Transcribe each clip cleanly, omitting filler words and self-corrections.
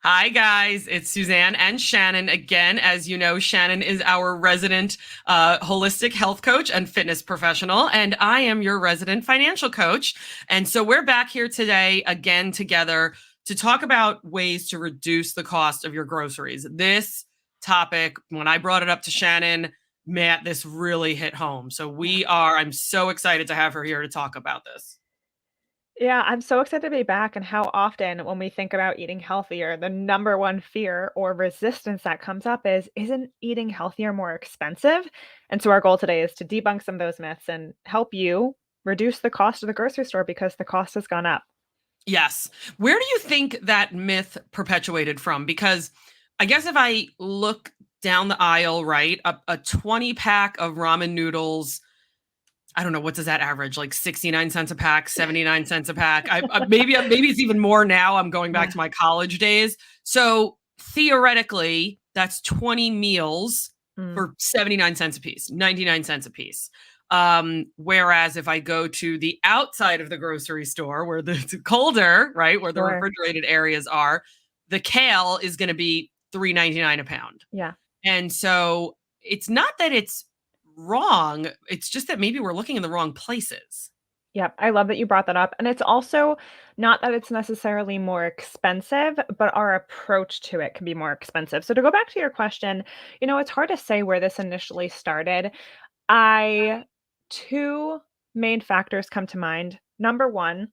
Hi, guys. It's Suzanne and Shannon again. As you know, Shannon is our resident holistic health coach and fitness professional, and I am your resident financial coach. And so we're back here today again together to talk about ways to reduce the cost of your groceries. This topic, when I brought it up to Shannon, Matt, this really hit home. So I'm so excited to have her here to talk about this. Yeah, I'm so excited to be back and how often when we think about eating healthier, the number one fear or resistance that comes up is, isn't eating healthier more expensive? And so our goal today is to debunk some of those myths and help you reduce the cost of the grocery store because the cost has gone up. Yes. Where do you think that myth perpetuated from? Because I guess if I look down the aisle, right, a 20 pack of ramen noodles, I don't know, what does that average? Like 69 cents a pack, 79 cents a pack. Maybe it's even more now. I'm going back Yeah. to my college days. So theoretically, that's 20 meals Mm, for 79 cents a piece, 99 cents a piece. Whereas if I go to the outside of the grocery store where it's colder, right, where the sure. refrigerated areas are, the kale is going to be 3.99 a pound. Yeah. And so it's not that it's wrong, it's just that maybe we're looking in the wrong places. Yep. I love that you brought that up. And it's also not that it's necessarily more expensive, but our approach to it can be more expensive. So to go back to your question, it's hard to say where this initially started. I 2 main factors come to mind. Number 1,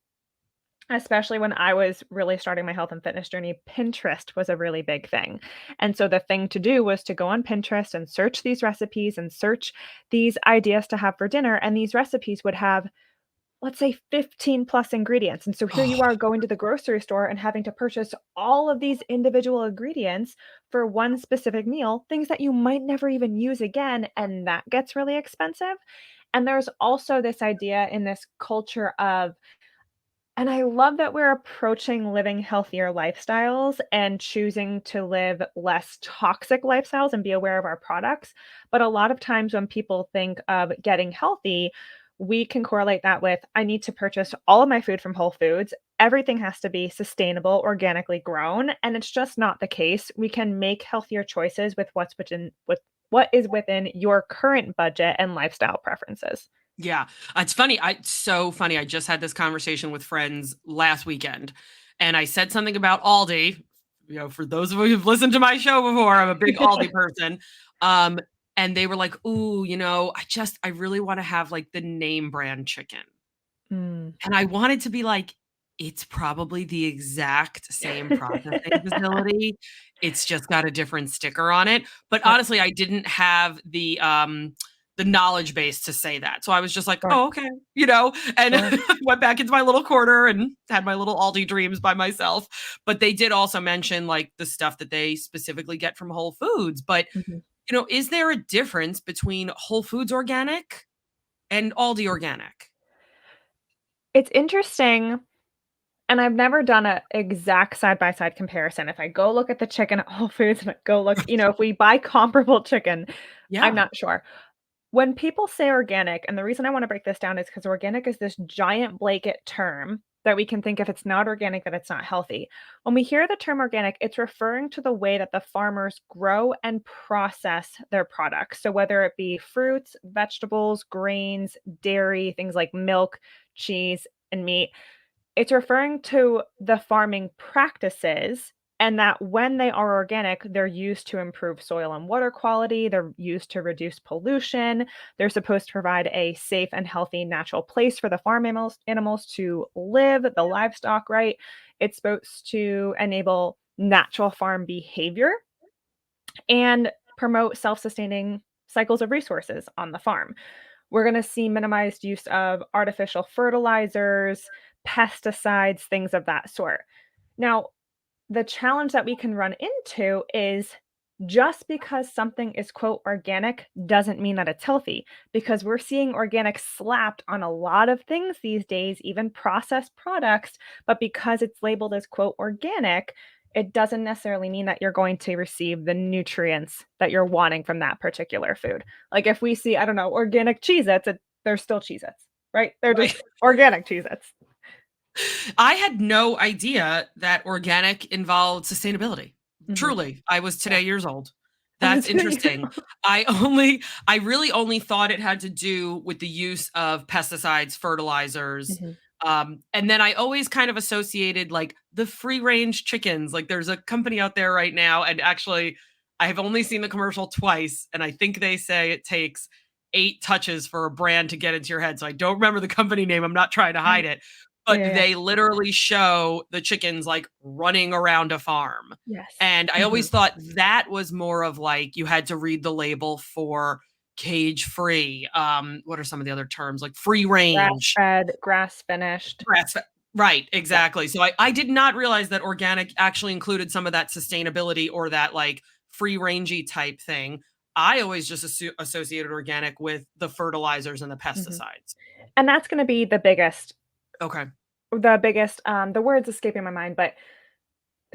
especially when I was really starting my health and fitness journey, Pinterest was a really big thing. And so the thing to do was to go on Pinterest and search these recipes and search these ideas to have for dinner, and these recipes would have, let's say, 15 plus ingredients. And so here you are Oh, going to the grocery store and having to purchase all of these individual ingredients for one specific meal, things that you might never even use again. And that gets really expensive. And there's also this idea in this culture of, and I love that we're approaching living healthier lifestyles and choosing to live less toxic lifestyles and be aware of our products. But a lot of times when people think of getting healthy, we can correlate that with, I need to purchase all of my food from Whole Foods. Everything has to be sustainable, organically grown, and it's just not the case. We can make healthier choices with what is within your current budget and lifestyle preferences. yeah. It's funny. It's so funny. I just had this conversation with friends last weekend, and I said something about Aldi. For those of you who've listened to my show before, I'm a big Aldi person. Um, and they were like, "Ooh, I really want to have like the name brand chicken." Mm. And I wanted to be like, it's probably the exact same processing facility. It's just got a different sticker on it. But Yep. honestly, I didn't have the knowledge base to say that. So I was just like, Sure. oh, okay, and Sure. went back into my little corner and had my little Aldi dreams by myself. But they did also mention like the stuff that they specifically get from Whole Foods. But, Mhm. is there a difference between Whole Foods organic and Aldi organic? It's interesting, and I've never done a exact side-by-side comparison. If I go look at the chicken at Whole Foods and I go look, if we buy comparable chicken, I'm Yeah. not sure. When people say organic, and the reason I wanna break this down is because organic is this giant blanket term that we can think if it's not organic, that it's not healthy. When we hear the term organic, it's referring to the way that the farmers grow and process their products. So whether it be fruits, vegetables, grains, dairy, things like milk, cheese, and meat, it's referring to the farming practices, and that when they are organic, they're used to improve soil and water quality, they're used to reduce pollution, they're supposed to provide a safe and healthy natural place for the farm animals to live, the livestock, right? It's supposed to enable natural farm behavior and promote self-sustaining cycles of resources on the farm. We're going to see minimized use of artificial fertilizers, pesticides, things of that sort. Now, the challenge that we can run into is, just because something is quote organic doesn't mean that it's healthy, because we're seeing organic slapped on a lot of things these days, even processed products. But because it's labeled as quote organic, it doesn't necessarily mean that you're going to receive the nutrients that you're wanting from that particular food. Like if we see, I don't know, organic Cheez Its, they're still Cheez Its, right? They're just Right. organic Cheez Its. I had no idea that organic involved sustainability. Mhm. Truly, I was Yeah. today years old. Oh, That's today. interesting. I really only thought it had to do with the use of pesticides, fertilizers, Mhm. and then I always kind of associated like the free range chickens. Like there's a company out there right now, and actually, I have only seen the commercial twice, and I think they say it takes 8 touches for a brand to get into your head. So I don't remember the company name. I'm not trying to Right. hide it, Yeah, but yeah, yeah. they literally show the chickens like running around a farm. Yes. And I always Mhm. thought that was more of like you had to read the label for cage free. What are some of the other terms like free range? Grass-fed, grass-finished. Grass fed. Right, Yeah. exactly. So I did not realize that organic actually included some of that sustainability or that like free rangey type thing. I always just associated organic with the fertilizers and the Mhm. pesticides. And that's gonna be Okay. the word's escaping my mind, but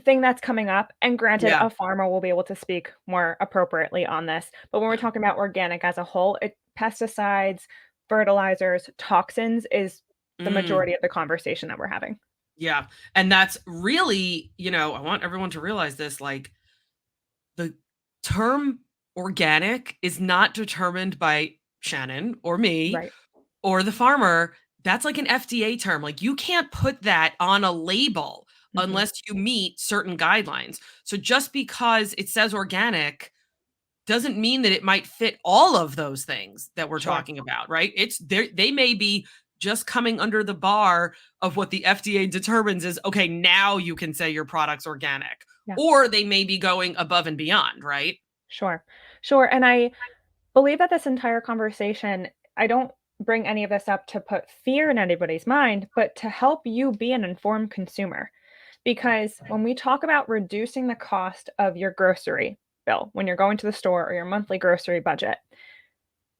thing that's coming up, and granted, Yeah. a farmer will be able to speak more appropriately on this, but when we're Yeah. talking about organic as a whole, pesticides, fertilizers, toxins is the Mm. majority of the conversation that we're having. Yeah. And that's really, I want everyone to realize this like the term organic is not determined by Shannon or me Right. or the farmer. That's like an FDA term. Like you can't put that on a label Mhm. unless you meet certain guidelines. So just because it says organic doesn't mean that it might fit all of those things that we're Sure. talking about, right? It's there they may be just coming under the bar of what the FDA determines is okay, now you can say your product's organic. Yeah. Or they may be going above and beyond, right? Sure. Sure, and I believe that this entire conversation I don't bring any of this up to put fear in anybody's mind, but to help you be an informed consumer. Because when we talk about reducing the cost of your grocery bill when you're going to the store or your monthly grocery budget,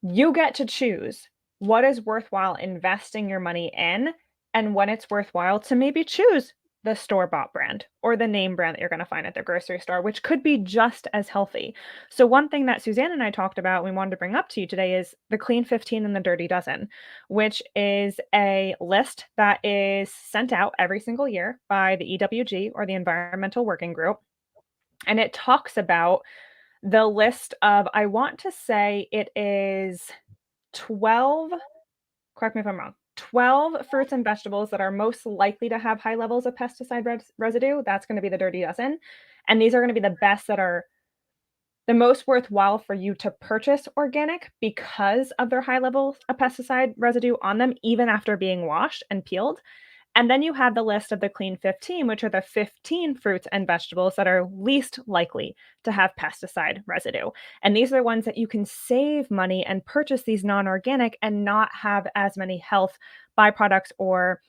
you get to choose what is worthwhile investing your money in and when it's worthwhile to maybe choose the store bought brand or the name brand that you're going to find at the grocery store, which could be just as healthy. So, one thing that Suzanne and I talked about, we wanted to bring up to you today is the Clean 15 and the Dirty Dozen, which is a list that is sent out every single year by the EWG or the Environmental Working Group. And it talks about the list of, I want to say it is 12, correct me if I'm wrong, 12 fruits and vegetables that are most likely to have high levels of pesticide residue. That's going to be the dirty dozen. And these are going to be the best that are the most worthwhile for you to purchase organic because of their high levels of pesticide residue on them, even after being washed and peeled. And then you have the list of the clean 15, which are the 15 fruits and vegetables that are least likely to have pesticide residue. And these are the ones that you can save money and purchase these non organic and not have as many health byproducts or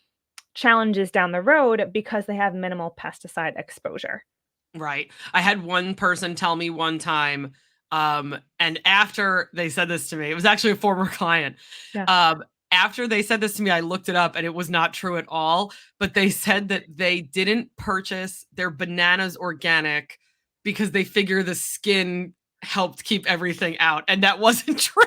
challenges down the road because they have minimal pesticide exposure. Right. I had one person tell me one time, and after they said this to me, it was actually a former client. Yeah. After they said this to me, I looked it up and it was not true at all. But they said that they didn't purchase their bananas organic because they figure the skin helped keep everything out. And that wasn't true.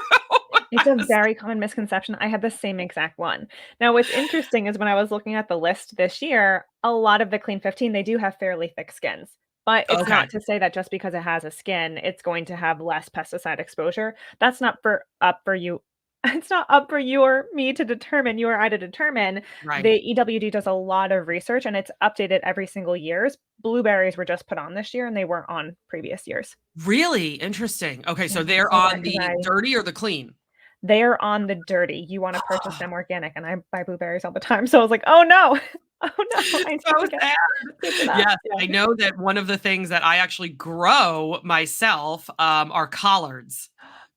It's a very common misconception. I had the same exact one. Now, what's interesting is when I was looking at the list this year, a lot of the Clean 15, they do have fairly thick skins. But it's Okay. not to say that just because it has a skin, it's going to have less pesticide exposure. That's not for up for you. It's not up for you or me to determine, you or I to determine. The Right. EWD does a lot of research and it's updated every single years. Blueberries were just put on this year and they weren't on previous years. Really interesting. Okay. Yeah, So I they're saw that on because the dirty or the clean? they're on the dirty. You wanna purchase them organic, and I buy blueberries all the time, so I was like, "Oh, no. Oh, no. I So need to get sad. switch it up." Yes, I Yeah. know that one of the things that I actually grow myself, are collards.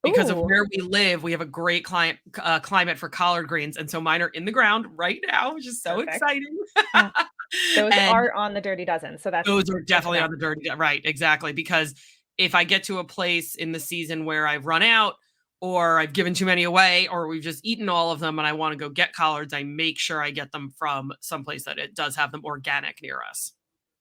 Because of Ooh, where we live, we have a great climate for collard greens, and so mine are in the ground right now, which is so perfect. exciting. Yeah. Those And are on the dirty dozen, so that's those are good to definitely know. on the dirty right, exactly, because if I get to a place in the season where I've run out or I've given too many away or we've just eaten all of them and I wanna go get collards, I make sure I get them from someplace that it does have them organic near us.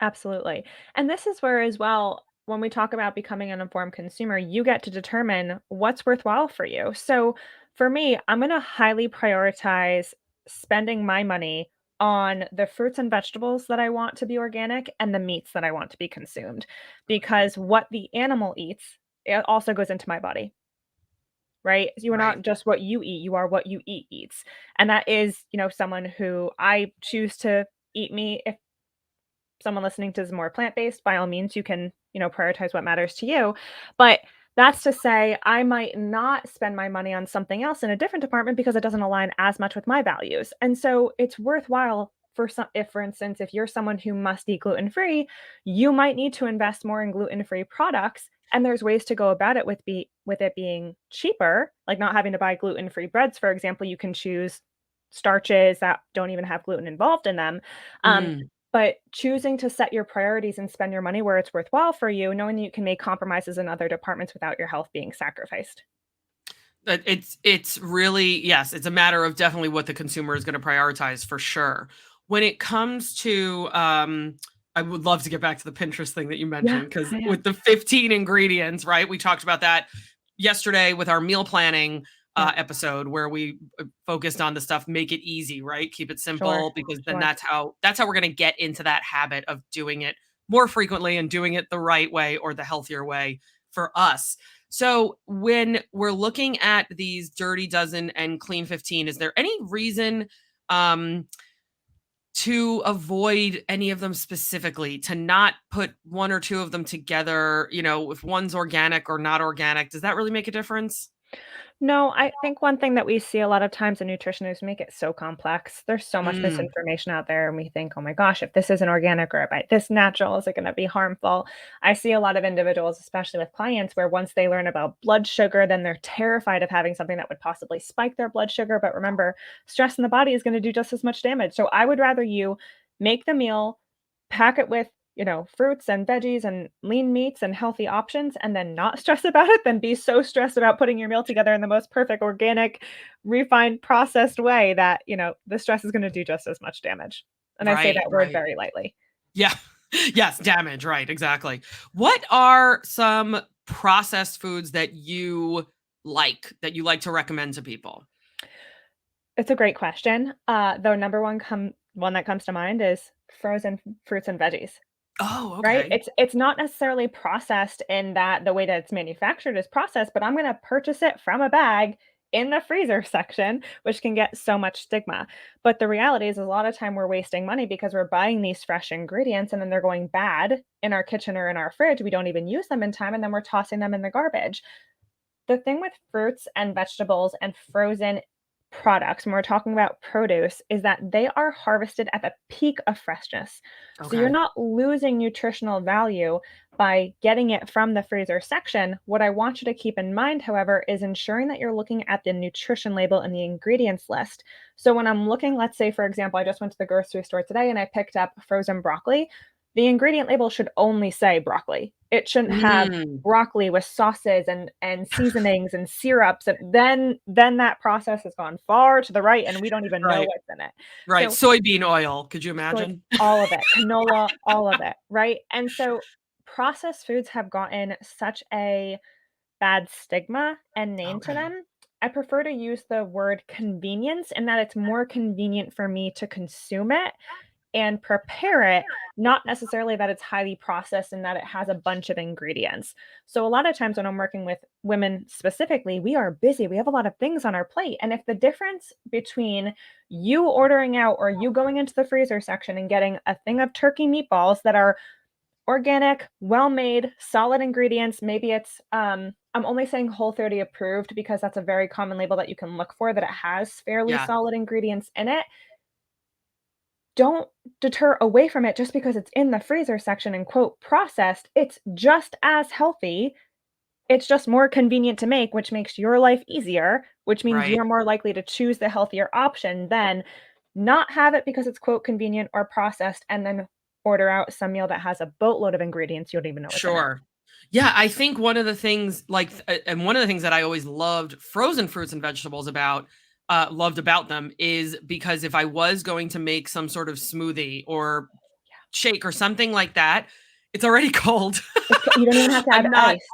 Absolutely. And this is where as well, when we talk about becoming an informed consumer, you get to determine what's worthwhile for you. So for me, I'm gonna highly prioritize spending my money on the fruits and vegetables that I want to be organic and the meats that I want to be consumed, because what the animal eats, it also goes into my body, right? You are Right. not just what you eat, you are what you eat eats. And that is, someone who I choose to eat meat. If someone listening to is more plant-based, by all means, you can, prioritize what matters to you. But that's to say I might not spend my money on something else in a different department because it doesn't align as much with my values. And so it's worthwhile for some, if for instance, if you're someone who must eat gluten-free, you might need to invest more in gluten-free products. And there's ways to go about it with it being cheaper, like not having to buy gluten-free breads, for example. You can choose starches that don't even have gluten involved in them. Um, Mm. but choosing to set your priorities and spend your money where it's worthwhile for you, knowing that you can make compromises in other departments without your health being sacrificed. It's really, yes, it's a matter of definitely what the consumer is going to prioritize for sure. When it comes to I would love to get back to the Pinterest thing that you Yeah, mentioned, because yeah, with the 15 ingredients, right? We talked about that yesterday with our meal planning yeah. episode, where we focused on the stuff, make it easy, right? Keep it Sure, simple, because then sure. that's how we're going to get into that habit of doing it more frequently and doing it the right way, or the healthier way for us. So when we're looking at these Dirty Dozen and Clean 15, is there any reason um, to avoid any of them specifically, to not put one or two of them together? If one's organic or not organic, does that really make a difference? No, I think one thing that we see a lot of times in nutrition is make it so complex. There's so much Mm, misinformation out there, and we think, oh my gosh, if this isn't organic or if this natural, is it going to be harmful? I see a lot of individuals, especially with clients, where once they learn about blood sugar, then they're terrified of having something that would possibly spike their blood sugar. But remember, stress in the body is going to do just as much damage. So I would rather you make the meal, pack it with fruits and veggies and lean meats and healthy options, and then not stress about it than be so stressed about putting your meal together in the most perfect, organic, refined, processed way that, the stress is gonna do just as much damage. And I say right, that word right. very lightly. Yeah. Yes, damage, right, exactly. What are some processed foods that you like to recommend to people? It's a great question. The number one that comes to mind is frozen fruits and veggies. Oh, Right? okay. It's not necessarily processed in that the way that it's manufactured is processed, but I'm gonna purchase it from a bag in the freezer section, which can get so much stigma. But the reality is a lot of time we're wasting money because we're buying these fresh ingredients and then they're going bad in our kitchen or in our fridge. We don't even use them in time and then we're tossing them in the garbage. The thing with fruits and vegetables and frozen products, when we're talking about produce, is that they are harvested at the peak of freshness. So you're Okay. not losing nutritional value by getting it from the freezer section. What I want you to keep in mind, however, is ensuring that you're looking at the nutrition label and the ingredients list. So when I'm looking, let's say, for example, I just went to the grocery store today and I picked up frozen broccoli. The ingredient label should only say broccoli. It shouldn't have Mm, broccoli with sauces and seasonings and syrups, and then that process has gone far to the right, and we don't even know right, what's in it. right. So, Soybean oil, could you soy imagine? all of it, canola, all of it, right? And so, processed foods have gotten such a bad stigma and name to Okay. them. I prefer to use the word convenience in that it's more convenient for me to consume it and prepare it, not necessarily that it's highly processed and that it has a bunch of ingredients. So, a lot of times when I'm working with women specifically, we are busy. We have a lot of things on our plate. And if the difference between you ordering out or you going into the freezer section and getting a thing of turkey meatballs that are organic, well made, solid ingredients, maybe it's, I'm only saying Whole 30 approved because that's a very common label that you can look for that it has fairly Yeah, solid ingredients in it. Don't deter away from it just because it's in the freezer section and quote processed. It's just as healthy. It's just more convenient to make, which makes your life easier, which means right. you're more likely to choose the healthier option than not have it because it's quote convenient or processed and then order out some meal that has a boatload of ingredients you don't even know what's in it. Sure. Yeah, I think one of the things, and one of the things that I always loved frozen fruits and vegetables loved about them, is because if I was going to make some sort of smoothie or shake or something like that, it's already cold. You don't even have to add I'm not ice.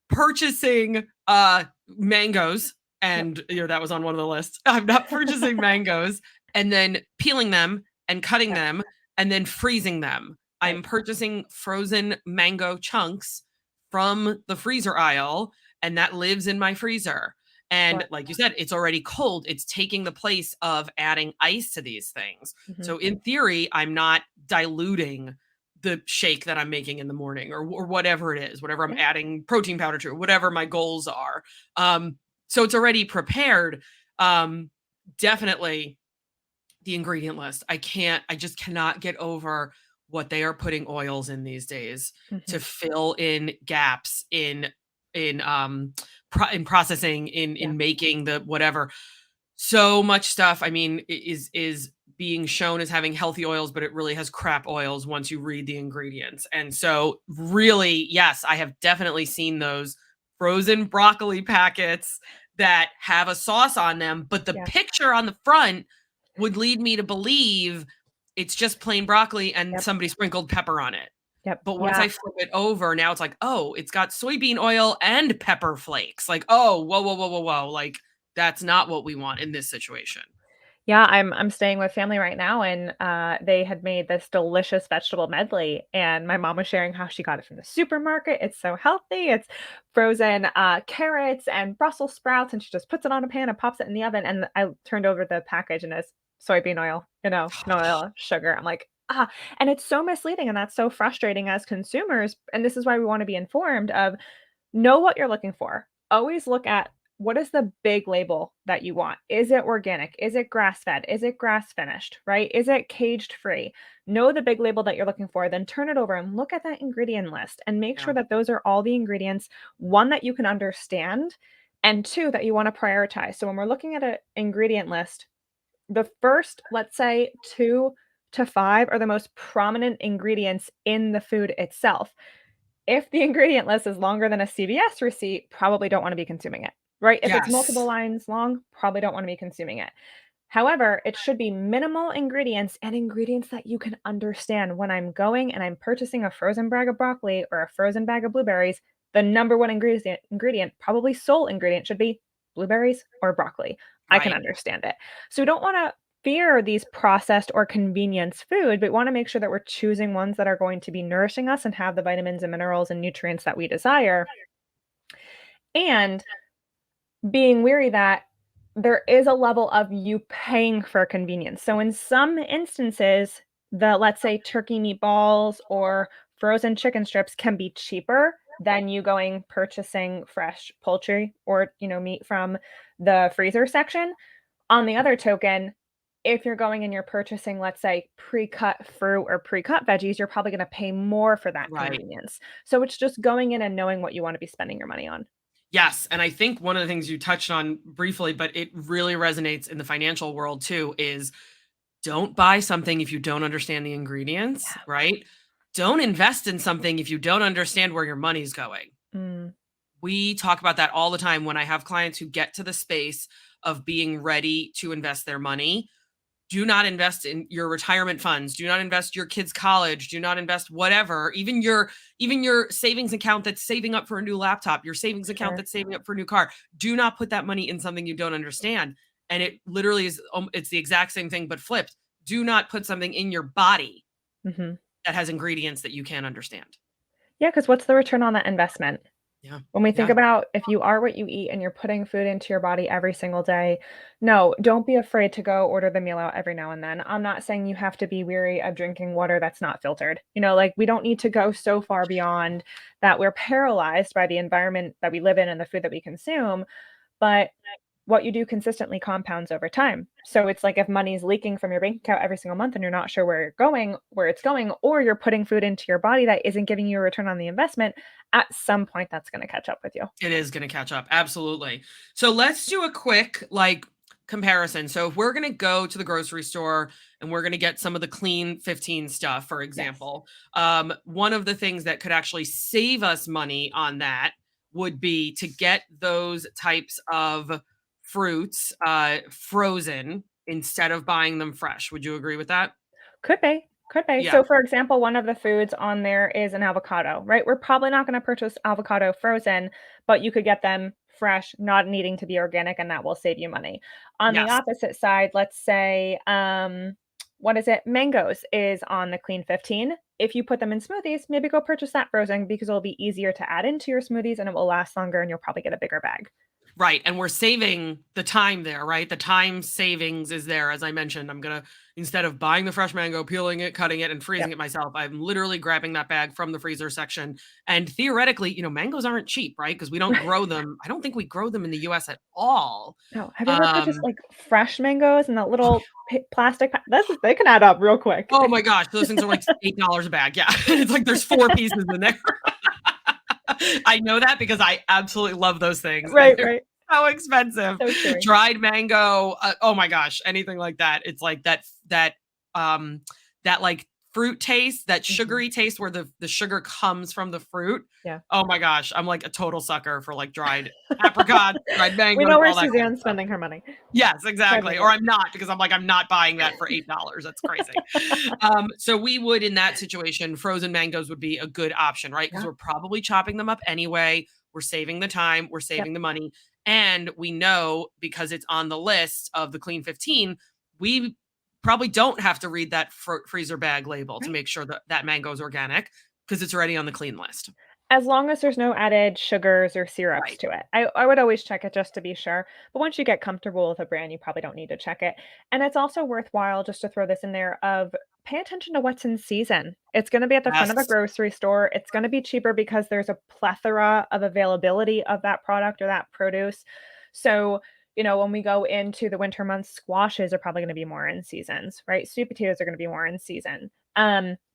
purchasing mangoes, and that was on one of the lists. I'm not purchasing mangoes and then peeling them and cutting Yeah. them and then freezing them. I'm Right. purchasing frozen mango chunks from the freezer aisle, and that lives in my freezer. And Sure. like you said, it's already cold. It's taking the place of adding ice to these things. Mhm. So in theory, I'm not diluting the shake that I'm making in the morning, or whatever it is, whatever I'm Yeah. adding protein powder to, whatever my goals are. So it's already prepared. Um, Definitely the ingredient list. I just cannot get over what they are putting oils in these days to Mhm. fill in gaps in in processing, Yeah. in making the whatever. So much stuff. I mean, is being shown as having healthy oils, but it really has crap oils once you read the ingredients. And so really, yes, I have definitely seen those frozen broccoli packets that have a sauce on them, but the Yeah. picture on the front would lead me to believe it's just plain broccoli and Yep. somebody sprinkled pepper on it. Yep. But once Yeah. I flip it over, now it's like, oh, it's got soybean oil and pepper flakes. Like, oh, whoa, whoa, whoa, whoa, whoa. Like, that's not what we want in this situation. Yeah, I'm staying with family right now, and, they had made this delicious vegetable medley, and my mom was sharing how she got it from the supermarket. It's so healthy. It's frozen, carrots and Brussels sprouts, and she just puts it on a pan and pops it in the oven, and I turned over the package, and it's soybean oil, canola oil, sugar. I'm like, "Ah," and it's so misleading, and that's so frustrating as consumers, and this is why we wanna be informed of know what you're looking for. Always look at what is the big label that you want? Is it organic? Is it grass fed? Is it grass finished? Right? Is it caged free? Know the big label that you're looking for, then turn it over and look at that ingredient list and make Yeah. sure that those are all the ingredients, one, that you can understand, and two, that you want to prioritize. So when we're looking at an ingredient list, the first, let's say, two to five are the most prominent ingredients in the food itself. If the ingredient list is longer than a CVS receipt, probably don't wanna be consuming it, right? If it's multiple Yes. lines long, probably don't wanna be consuming it. However, it should be minimal ingredients and ingredients that you can understand. When I'm going and I'm purchasing a frozen bag of broccoli or a frozen bag of blueberries, the number one ingredient, probably sole ingredient, should be blueberries or broccoli. I can Right. understand it. So we don't wanna fear these processed or convenience food, but wanna make sure that we're choosing ones that are going to be nourishing us and have the vitamins and minerals and nutrients that we desire, and being weary that there is a level of you paying for convenience. So in some instances, let's say turkey meatballs or frozen chicken strips can be cheaper than you going purchasing fresh poultry or, meat from the freezer section. On the other token, if you're going and you're purchasing, let's say, pre-cut fruit or pre-cut veggies, you're probably gonna pay more for that Right. convenience. So it's just going in and knowing what you wanna be spending your money on. Yes, and I think one of the things you touched on briefly, but it really resonates in the financial world too, is don't buy something if you don't understand the ingredients, Yeah. right? Don't invest in something if you don't understand where your money's going. Mm, We talk about that all the time when I have clients who get to the space of being ready to invest their money. Do not invest in your retirement funds, do not invest your kids college, do not invest whatever, even your savings account that's saving up for a new laptop, your savings account sure. that's saving up for a new car. Do not put that money in something you don't understand. And it literally is it's the exact same thing but flipped. Do not put something in your body Mhm. that has ingredients that you can't understand. Yeah, because what's the return on that investment? Yeah. When we think Yeah. about if you are what you eat and you're putting food into your body every single day, no, don't be afraid to go order the meal out every now and then. I'm not saying you have to be weary of drinking water that's not filtered. Like, we don't need to go so far beyond that we're paralyzed by the environment that we live in and the food that we consume, but what you do consistently compounds over time. So it's like if money's leaking from your bank account every single month and you're not sure where it's going, or you're putting food into your body that isn't giving you a return on the investment, at some point that's going to catch up with you. It is gonna catch up, absolutely. So let's do a quick, like, comparison. So if we're gonna go to the grocery store and we're gonna get some of the clean 15 stuff, for Yes. example, one of the things that could actually save us money on that would be to get those types of fruits, frozen instead of buying them fresh. Would you agree with that? Could be. Could be. Yeah. So, for example, one of the foods on there is an avocado, right? We're probably not going to purchase avocado frozen, but you could get them fresh, not needing to be organic, and that will save you money. On the Yes. opposite side, let's say, what is it? Mangoes is on the Clean 15. If you put them in smoothies, maybe go purchase that frozen because it'll be easier to add into your smoothies and it will last longer and you'll probably get a bigger bag. Right. And we're saving the time there, right? The time savings is there. As I mentioned, instead of buying the fresh mango, peeling it, cutting it, and freezing Yep. it myself, I'm literally grabbing that bag from the freezer section. And theoretically, mangoes aren't cheap, right? Because we don't grow them. I don't think we grow them in the US at all. No, have you ever purchased, Um, like, fresh mangoes in that little plastic pa they can add up real quick. oh my gosh, those things are like $8 a bag. Yeah. It's like there's 4 pieces in there. I know that because I absolutely love those things. And Right, they're right. so expensive. So chewy. Dried mango, oh my gosh, anything like that. It's like um that like fruit taste, that Mhm. sugary taste where the sugar comes from the fruit. Yeah. Oh my gosh, I'm like a total sucker for like dried apricots, dried We mangoes, know where all that kind of Suzanne's stuff. spending her money. Yes, Dried exactly. Or mangoes. I'm not because I'm not buying that for $8. That's crazy. So we would, in that situation, frozen mangoes would be a good option, right? Because Yeah. we're probably chopping them up anyway. We're saving the time, we're Yep. saving the money. And we know because it's on the list of the Clean 15, we probably don't have to read that freezer bag label to Right. make sure that that mango is organic because it's already on the clean list. As long as there's no added sugars or syrups Right. to it. I would always check it just to be sure, but once you get comfortable with a brand, you probably don't need to check it, and it's also worthwhile, just to throw this in there, of pay attention to what's in season. It's gonna be at the front of the Yes. grocery store, it's gonna be cheaper because there's a plethora of availability of that product or that produce. So, when we go into the winter months, squashes are probably gonna be more in seasons, right? Sweet potatoes are gonna be more in season.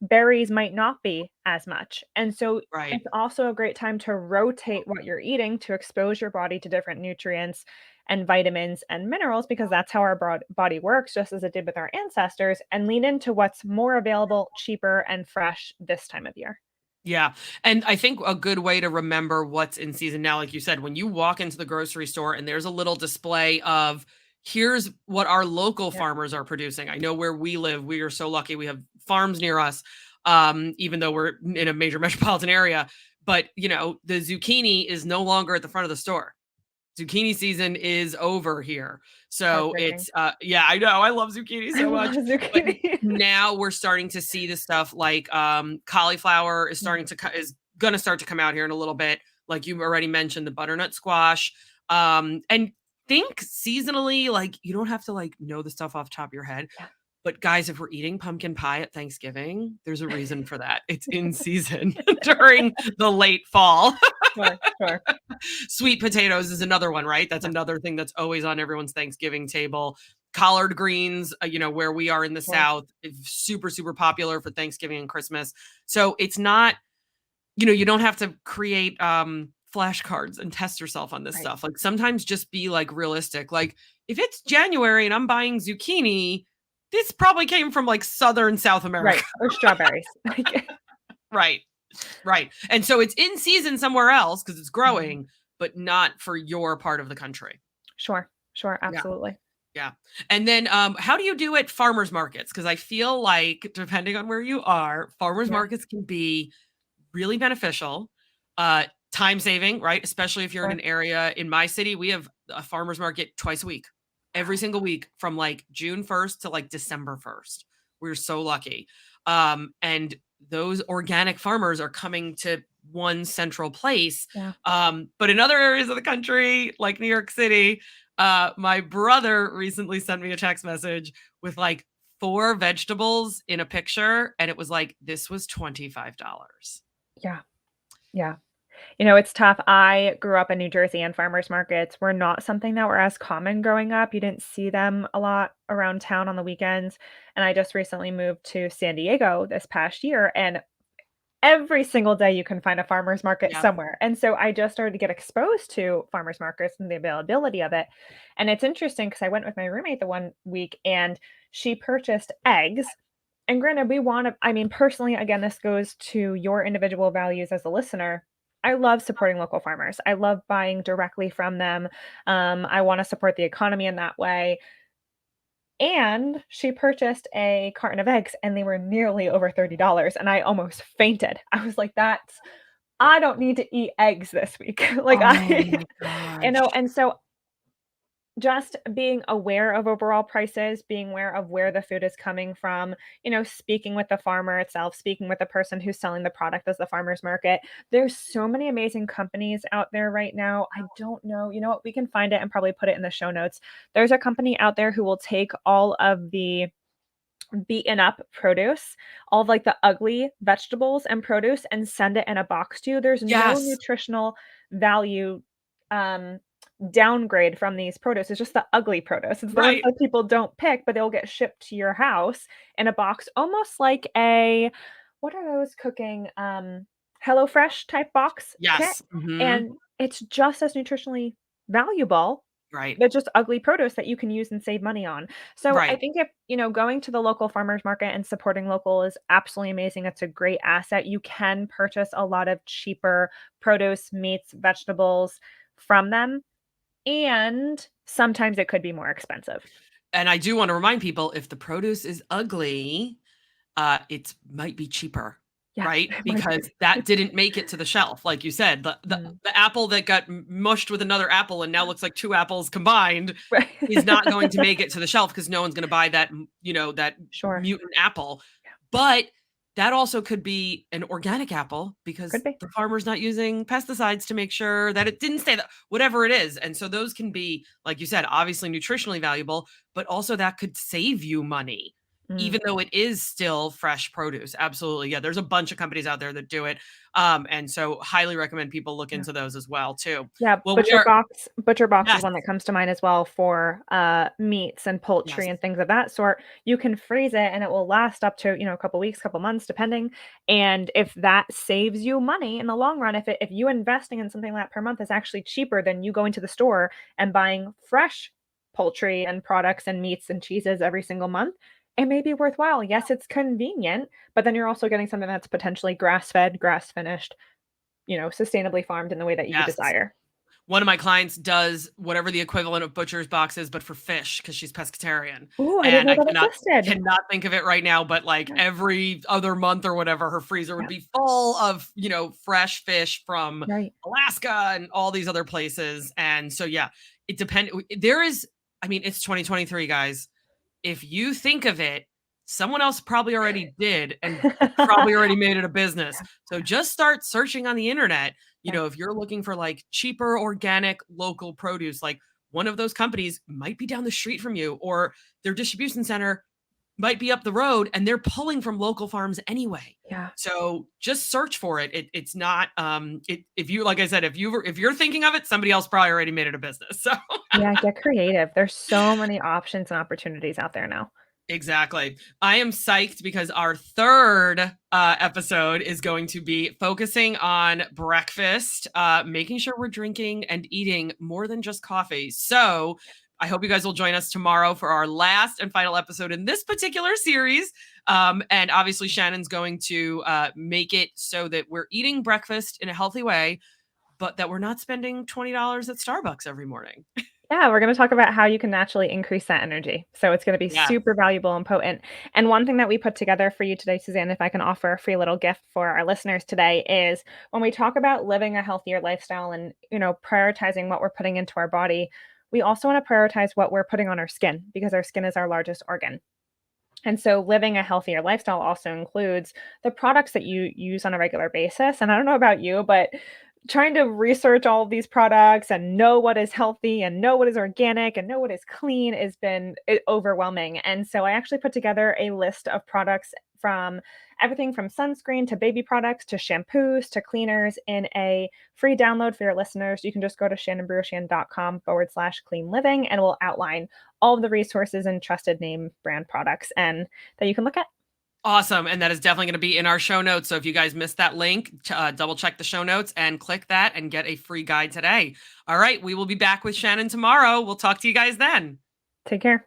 Berries might not be as much, and so Right. it's also a great time to rotate what you're eating to expose your body to different nutrients and vitamins and minerals because that's how our body works, just as it did with our ancestors, and lean into what's more available, cheaper, and fresh this time of year. Yeah. And I think a good way to remember what's in season now, like you said, when you walk into the grocery store and there's a little display of here's what our local Yeah. farmers are producing. I know where we live, we are so lucky we have farms near us, even though we're in a major metropolitan area. But, the zucchini is no longer at the front of the store. Zucchini season is over here. So Heartbreaking. yeah, I know. I love zucchini I so love much. But zucchini. now we're starting to see the stuff like cauliflower is Mhm. is going to start to come out here in a little bit. Like you already mentioned, the butternut squash. And think seasonally, like you don't have to like know the stuff off the top of your head. Yeah. But guys, if we're eating pumpkin pie at Thanksgiving, there's a reason for that. It's in season during the late fall. Sure, sure. Sweet potatoes is another one, right? That's Yeah, another thing that's always on everyone's Thanksgiving table. Collard greens, where we are in the sure. South, is super, super popular for Thanksgiving and Christmas. So it's not, you don't have to create flashcards and test yourself on this Right, stuff. Like sometimes just be like realistic. Like if it's January and I'm buying zucchini, this probably came from like Southern South America. right, or strawberries. Like Right. Right. And so it's in season somewhere else because it's Mhm. growing, but not for your part of the country. Sure, sure, Yeah. absolutely. Yeah. And then how do you do at farmers markets? Because I feel like depending on where you are, farmers Yeah, markets can be really beneficial, time saving, right? Especially if you're in sure. an area in my city, we have a farmers market twice a week, every Wow. single week from like June 1st to like December 1st. We're so lucky. And those organic farmers are coming to one central place. Yeah. But in other areas of the country, like New York City, my brother recently sent me a text message with like four vegetables in a picture, and it was like, this was $25. Yeah, yeah. It's tough. I grew up in New Jersey, and farmers markets were not something that were as common growing up. You didn't see them a lot around town on the weekends. And I just recently moved to San Diego this past year, and every single day you can find a farmers market Yeah. somewhere. And so I just started to get exposed to farmers markets and the availability of it. And it's interesting because I went with my roommate the one week and she purchased eggs. And granted, we want to, I mean, personally, again, this goes to your individual values as a listener. I love supporting local farmers. I love buying directly from them. I want to support the economy in that way. And she purchased a carton of eggs and they were nearly over $30 and I almost fainted. I was like, "That's I don't need to eat eggs this week." Like Oh I my gosh. and so just being aware of overall prices, being aware of where the food is coming from, speaking with the farmer itself, speaking with the person who's selling the product as the farmer's market. There's so many amazing companies out there right now. I don't know, you know what? We can find it and probably put it in the show notes. There's a company out there who will take all of the beaten up produce, all of like the ugly vegetables and produce and send it in a box to you. There's no Yes. nutritional value um downgrade from these produce. It's just the ugly produce. It's the ones Right. that people don't pick, but they'll get shipped to your house in a box, almost like a what are those cooking HelloFresh type box kit. Yes. And it's just as nutritionally valuable. Right. They're just ugly produce that you can use and save money on. So I Right. think if, going to the local farmers market and supporting local is absolutely amazing. It's a great asset. You can purchase a lot of cheaper produce, meats, vegetables from them, and sometimes it could be more expensive. And I do want to remind people, if the produce is ugly, it might be cheaper, Yeah, right? it might Because be. that didn't make it to the shelf, like you said. The the Mm, the apple that got mushed with another apple and now looks like 2 apples combined right. is not going to make it to the shelf because no one's gonna buy that, that Sure. mutant apple. Yeah, But that also could be an organic apple could because be. the farmer's not using pesticides to make sure that it didn't stay that whatever it is. And so those can be, like you said, obviously nutritionally valuable, but also that could save you money, Mm, even though it is still fresh produce. Absolutely. Yeah. There's a bunch of companies out there that do it. And so highly recommend people look yeah. into those as well too. Yeah, Well, we Butcher are Box Butcher Box is yes, one that comes to mind as well for, meats and yes, poultry and things of that sort. You can freeze it and it will last up to, a couple weeks, couple months, depending, and if that saves you money in the long run, if you investing in something like that per month is actually cheaper than you going to the store and buying fresh poultry and products and meats and cheeses every single month, it may be worthwhile. Yes, it's convenient, but then you're also getting something that's potentially grass-fed, grass-finished, sustainably farmed in the way that you yes. desire. One of my clients does whatever the equivalent of butcher's box is, but for fish because she's pescatarian, Ooh, I didn't and know I that cannot existed. cannot think of it right now, but, like, Yeah, every other month or whatever, her freezer would yeah, be full of, fresh fish from right. Alaska and all these other places, and so, yeah, there is I mean, it's 2023, guys. If you think of it, someone else probably already did and probably already made it a business. So just start searching on the internet. Yeah, If you're looking for like cheaper, organic, local produce, like one of those companies might be down the street from you, or their distribution center might be up the road and they're pulling from local farms anyway. yeah, So just search for it. It's not if you like I said, if you're thinking of it, somebody else probably already made it a business. So yeah, get creative. There's so many options and opportunities out there now. exactly. I am psyched because our third episode is going to be focusing on breakfast, making sure we're drinking and eating more than just coffee. So I hope you guys will join us tomorrow for our last and final episode in this particular series. And obviously, Shannon's going to make it so that we're eating breakfast in a healthy way, but that we're not spending $20 at Starbucks every morning. Yeah, we're gonna talk about how you can naturally increase that energy. So it's gonna be Yeah. super valuable and potent. And one thing that we put together for you today, Suzanne, if I can offer a free little gift for our listeners today, is when we talk about living a healthier lifestyle and, prioritizing what we're putting into our body, we also want to prioritize what we're putting on our skin because our skin is our largest organ. And so living a healthier lifestyle also includes the products that you use on a regular basis. And I don't know about you, but trying to research all of these products and know what is healthy and know what is organic and know what is clean has been overwhelming. And so I actually put together a list of products from everything from sunscreen to baby products to shampoos to cleaners in a free download for your listeners. You can just go to shannonburuchian.com/clean living and we'll outline all of the resources and trusted name brand products and that you can look at. Awesome. And that is definitely going to be in our show notes. So if you guys missed that link, double check the show notes and click that and get a free guide today. All right. We will be back with Shannon tomorrow. We'll talk to you guys then. Take care.